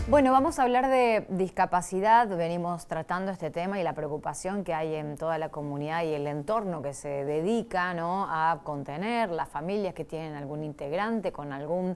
Bueno, vamos a hablar de discapacidad. Venimos tratando este tema y la preocupación que hay en toda la comunidad y el entorno que se dedica, ¿no?, a contener las familias que tienen algún integrante con algún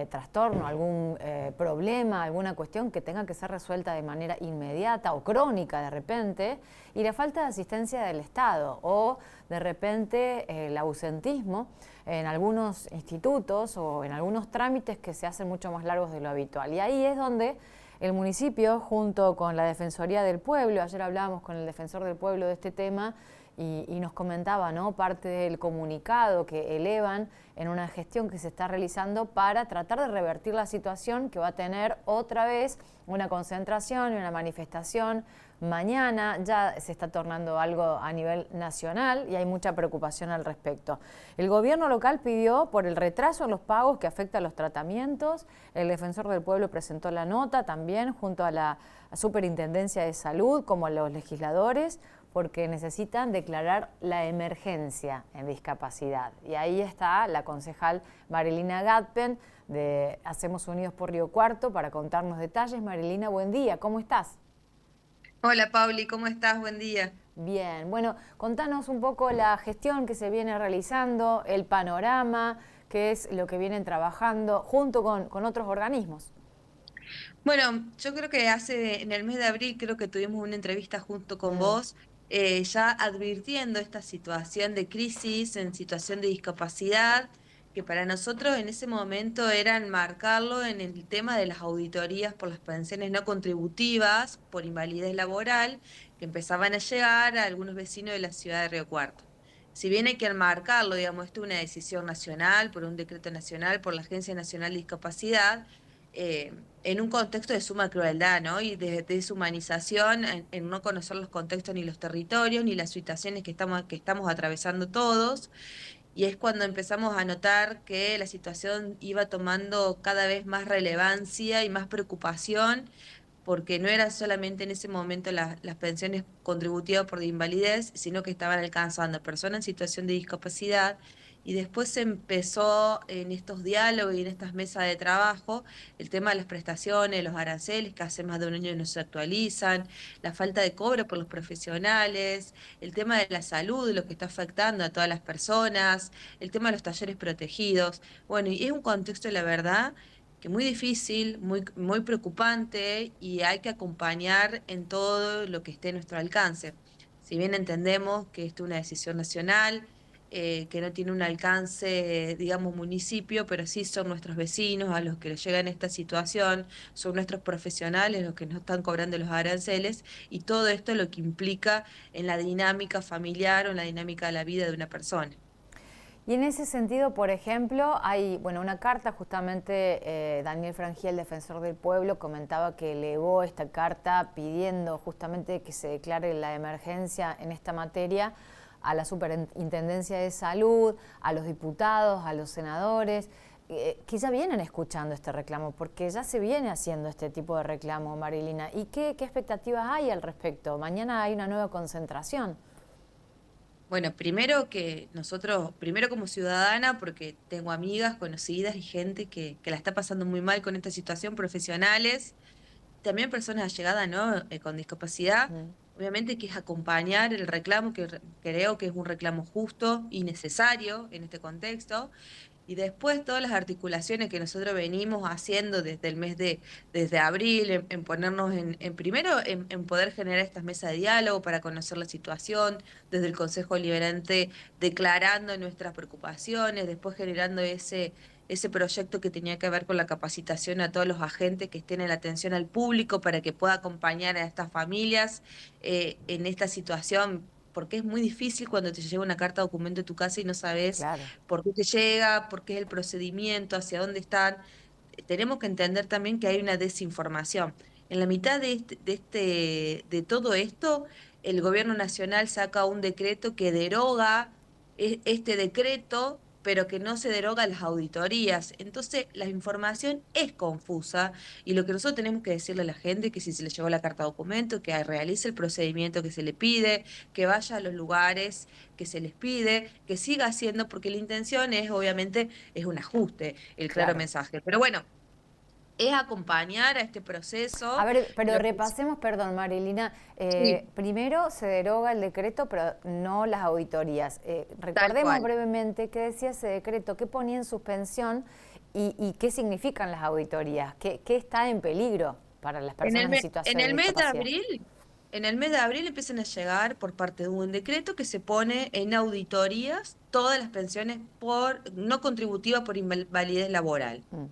trastorno, algún problema, alguna cuestión que tenga que ser resuelta de manera inmediata o crónica de repente, y la falta de asistencia del Estado o de repente el ausentismo en algunos institutos o en algunos trámites que se hacen mucho más largos de lo habitual. Y ahí es donde el municipio, junto con la Defensoría del Pueblo, ayer hablábamos con el Defensor del Pueblo de este tema y nos comentaba, ¿no?, parte del comunicado que elevan en una gestión que se está realizando para tratar de revertir la situación, que va a tener otra vez una concentración y una manifestación mañana. Ya se está tornando algo a nivel nacional y hay mucha preocupación al respecto. El gobierno local pidió por el retraso en los pagos que afecta a los tratamientos. El Defensor del Pueblo presentó la nota también junto a la Superintendencia de Salud, como a los legisladores, porque necesitan declarar la emergencia en discapacidad. Y ahí está la concejal Marilina Gatpen de Hacemos Unidos por Río Cuarto para contarnos detalles. Marilina, buen día, ¿cómo estás? Hola Pauli, ¿cómo estás? Buen día. Bien, bueno, contanos un poco la gestión que se viene realizando, el panorama, qué es lo que vienen trabajando junto con otros organismos. Bueno, yo creo que en el mes de abril, creo que tuvimos una entrevista junto con Mm. vos, ya advirtiendo esta situación de crisis en situación de discapacidad, que para nosotros en ese momento era enmarcarlo en el tema de las auditorías por las pensiones no contributivas, por invalidez laboral, que empezaban a llegar a algunos vecinos de la ciudad de Río Cuarto. Si bien hay que enmarcarlo, digamos, esto es una decisión nacional, por un decreto nacional, por la Agencia Nacional de Discapacidad, en un contexto de suma crueldad, ¿no? Y de deshumanización, en no conocer los contextos ni los territorios, ni las situaciones que estamos atravesando todos. Y es cuando empezamos a notar que la situación iba tomando cada vez más relevancia y más preocupación, porque no eran solamente en ese momento las pensiones contributivas por invalidez, sino que estaban alcanzando a personas en situación de discapacidad. Y después se empezó en estos diálogos y en estas mesas de trabajo el tema de las prestaciones, los aranceles, que hace más de un año no se actualizan, la falta de cobro por los profesionales, el tema de la salud, lo que está afectando a todas las personas, el tema de los talleres protegidos. Bueno, y es un contexto, la verdad, que muy difícil, muy preocupante, y hay que acompañar en todo lo que esté a nuestro alcance. Si bien entendemos que esto es una decisión nacional, que no tiene un alcance, digamos, municipio, pero sí son nuestros vecinos a los que les llega en esta situación, son nuestros profesionales los que nos están cobrando los aranceles, y todo esto lo que implica en la dinámica familiar o en la dinámica de la vida de una persona. Y en ese sentido, por ejemplo, hay una carta, justamente Daniel Frangiel, defensor del pueblo, comentaba que elevó esta carta pidiendo justamente que se declare la emergencia en esta materia a la Superintendencia de Salud, a los diputados, a los senadores, que ya vienen escuchando este reclamo, porque ya se viene haciendo este tipo de reclamo, Marilina. ¿Y qué expectativas hay al respecto? Mañana hay una nueva concentración. Bueno, primero que nosotros, primero como ciudadana, porque tengo amigas, conocidas y gente que la está pasando muy mal con esta situación, profesionales, también personas allegadas, ¿no? Con discapacidad, Mm. obviamente que es acompañar el reclamo, que creo que es un reclamo justo y necesario en este contexto. Y después todas las articulaciones que nosotros venimos haciendo desde desde abril, en ponernos primero en poder generar estas mesas de diálogo para conocer la situación, desde el Consejo Liberante declarando nuestras preocupaciones, después generando ese proyecto que tenía que ver con la capacitación a todos los agentes que estén en la atención al público para que pueda acompañar a estas familias en esta situación, porque es muy difícil cuando te llega una carta documento a tu casa y no sabes Claro. por qué te llega, por qué es el procedimiento, hacia dónde están. Tenemos que entender también que hay una desinformación. En la mitad de todo esto, el gobierno nacional saca un decreto que deroga este decreto, pero que no se deroga las auditorías. Entonces, la información es confusa, y lo que nosotros tenemos que decirle a la gente es que si se le llegó la carta documento, que realice el procedimiento que se le pide, que vaya a los lugares que se les pide, que siga haciendo, porque la intención es, obviamente, es un ajuste, el claro Claro. mensaje. Pero bueno, es acompañar a este A proceso. ver, pero Lo que repasemos, perdón, Marilina. sí, Primero se deroga el decreto, pero no las auditorías. tal Recordemos cual. brevemente qué decía ese decreto, qué ponía en suspensión y qué significan las auditorías, qué está en peligro para las personas en En situación de el mes de discapacidad. abril, en el mes de abril empiezan a llegar por parte de un decreto que se pone en auditorías todas las pensiones por no contributivas por invalidez laboral. Mm,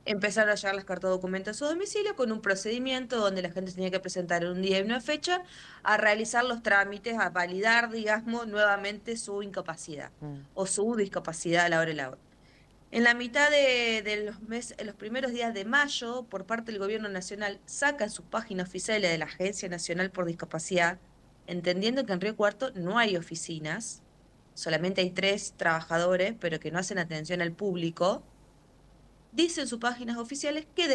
Empezaron a llegar las cartas de documento a su domicilio con un procedimiento donde la gente tenía que presentar un día y una fecha a realizar los trámites, a validar, digamos, nuevamente su incapacidad mm. o su discapacidad a la hora de la hora. En la mitad de los meses, en los primeros días de mayo, por parte del Gobierno Nacional, saca en sus páginas oficiales de la Agencia Nacional por Discapacidad, entendiendo que en Río Cuarto no hay oficinas, solamente hay 3 trabajadores, pero que no hacen atención al público, dice en sus páginas oficiales que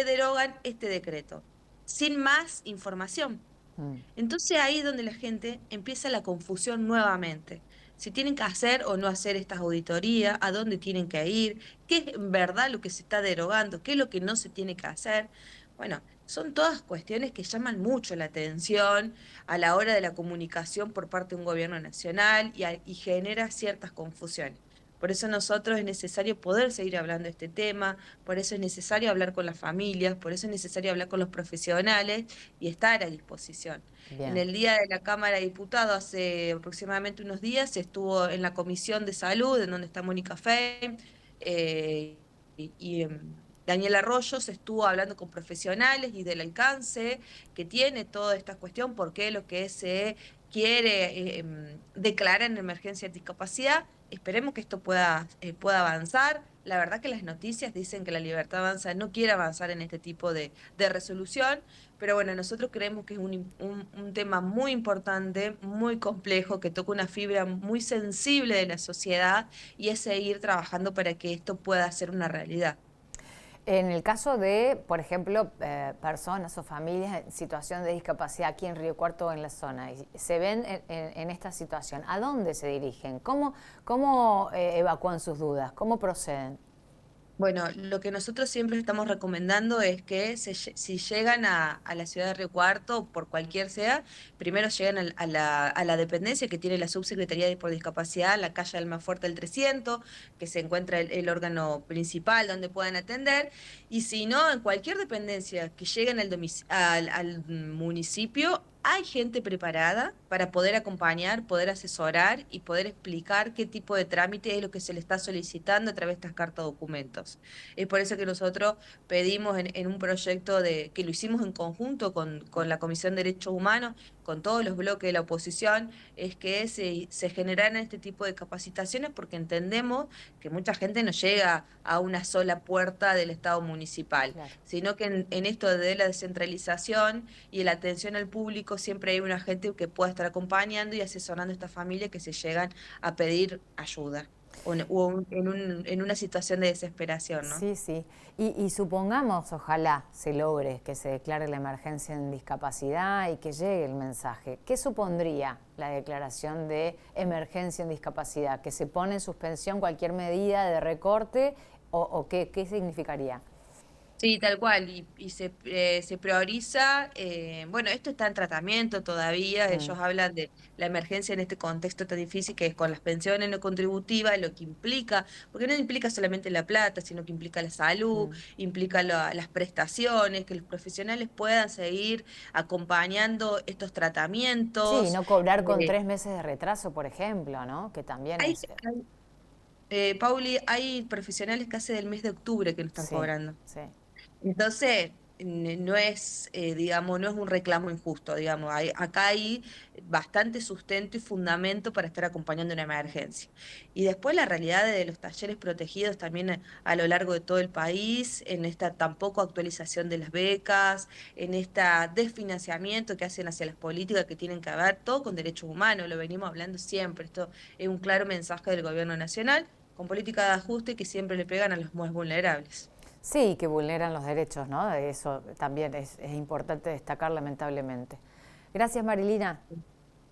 derogan este decreto, sin más información. Mm. Entonces ahí es donde la gente empieza la confusión nuevamente. Si tienen que hacer o no hacer estas auditorías, a dónde tienen que ir, qué es en verdad lo que se está derogando, qué es lo que no se tiene que hacer. Bueno, son todas cuestiones que llaman mucho la atención a la hora de la comunicación por parte de un gobierno nacional y genera ciertas confusiones. Por eso nosotros es necesario poder seguir hablando de este tema, por eso es necesario hablar con las familias, por eso es necesario hablar con los profesionales y estar a disposición. En Bien. el día de la Cámara de Diputados, hace aproximadamente unos días, estuvo en la Comisión de Salud, en donde está Mónica Fey, Daniel Arroyo se estuvo hablando con profesionales y del alcance que tiene toda esta cuestión, porque lo que se quiere declarar en emergencia de discapacidad. Esperemos que esto pueda avanzar. La verdad que las noticias dicen que la Libertad Avanza no quiere avanzar en este tipo de resolución, pero bueno, nosotros creemos que es un tema muy importante, muy complejo, que toca una fibra muy sensible de la sociedad y es seguir trabajando para que esto pueda ser una realidad. En el caso de, por ejemplo, personas o familias en situación de discapacidad aquí en Río Cuarto o en la zona, y se ven en esta situación, ¿a dónde se dirigen? ¿Cómo evacúan sus dudas? ¿Cómo proceden? Bueno, lo que nosotros siempre estamos recomendando es que si llegan a la ciudad de Río Cuarto, por cualquier sea, primero llegan a la dependencia que tiene la Subsecretaría por Discapacidad, la calle Almafuerte del 300, que se encuentra el órgano principal donde puedan atender, y si no, en cualquier dependencia que lleguen al municipio, hay gente preparada para poder acompañar, poder asesorar y poder explicar qué tipo de trámite es lo que se le está solicitando a través de estas cartas documentos. Es por eso que nosotros pedimos en un proyecto que lo hicimos en conjunto con la Comisión de Derechos Humanos, con todos los bloques de la oposición, es que se generaran este tipo de capacitaciones porque entendemos que mucha gente no llega a una sola puerta del Estado municipal, Claro. sino que en esto de la descentralización y la atención al público siempre hay una gente que pueda estar acompañando y asesorando a estas familias que se llegan a pedir ayuda en una situación de desesperación, ¿no? Sí, sí. Y supongamos, ojalá se logre que se declare la emergencia en discapacidad y que llegue el mensaje. ¿Qué supondría la declaración de emergencia en discapacidad? ¿Que se pone en suspensión cualquier medida de recorte o qué significaría? Sí, tal cual, y se prioriza, bueno, esto está en tratamiento todavía, Mm, ellos hablan de la emergencia en este contexto tan difícil que es con las pensiones no contributivas, lo que implica, porque no implica solamente la plata, sino que implica la salud, mm. implica las prestaciones, que los profesionales puedan seguir acompañando estos Sí, tratamientos. no cobrar con Eh, 3 meses de retraso, por ejemplo, ¿no? Que también hay, es... Pauli, hay profesionales que hace del mes de octubre que no están Sí, cobrando. sí. Entonces, no es, digamos, no es un reclamo injusto, digamos. Acá hay bastante sustento y fundamento para estar acompañando una emergencia. Y después la realidad de los talleres protegidos también a lo largo de todo el país, en esta tampoco actualización de las becas, en esta desfinanciamiento que hacen hacia las políticas que tienen que ver, todo con derechos humanos, lo venimos hablando siempre. Esto es un claro mensaje del gobierno nacional, con políticas de ajuste que siempre le pegan a los más vulnerables. Sí, que vulneran los derechos, ¿no? Eso también es importante destacar, lamentablemente. Gracias, Marilina.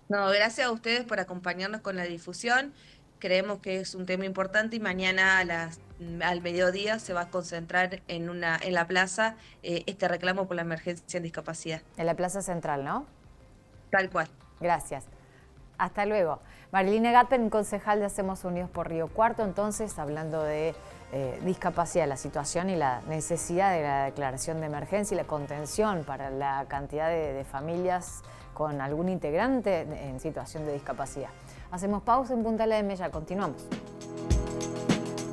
No, gracias a ustedes por acompañarnos con la difusión. creemos que es un tema importante y mañana al mediodía se va a concentrar en la plaza este reclamo por la emergencia en discapacidad. En la Plaza Central, ¿no? Tal cual. Gracias. Hasta luego. Marilina Gatten, concejal de Hacemos Unidos por Río Cuarto, entonces hablando de discapacidad, la situación y la necesidad de la declaración de emergencia y la contención para la cantidad de familias con algún integrante en situación de discapacidad. Hacemos pausa en Punta La de Mella, continuamos.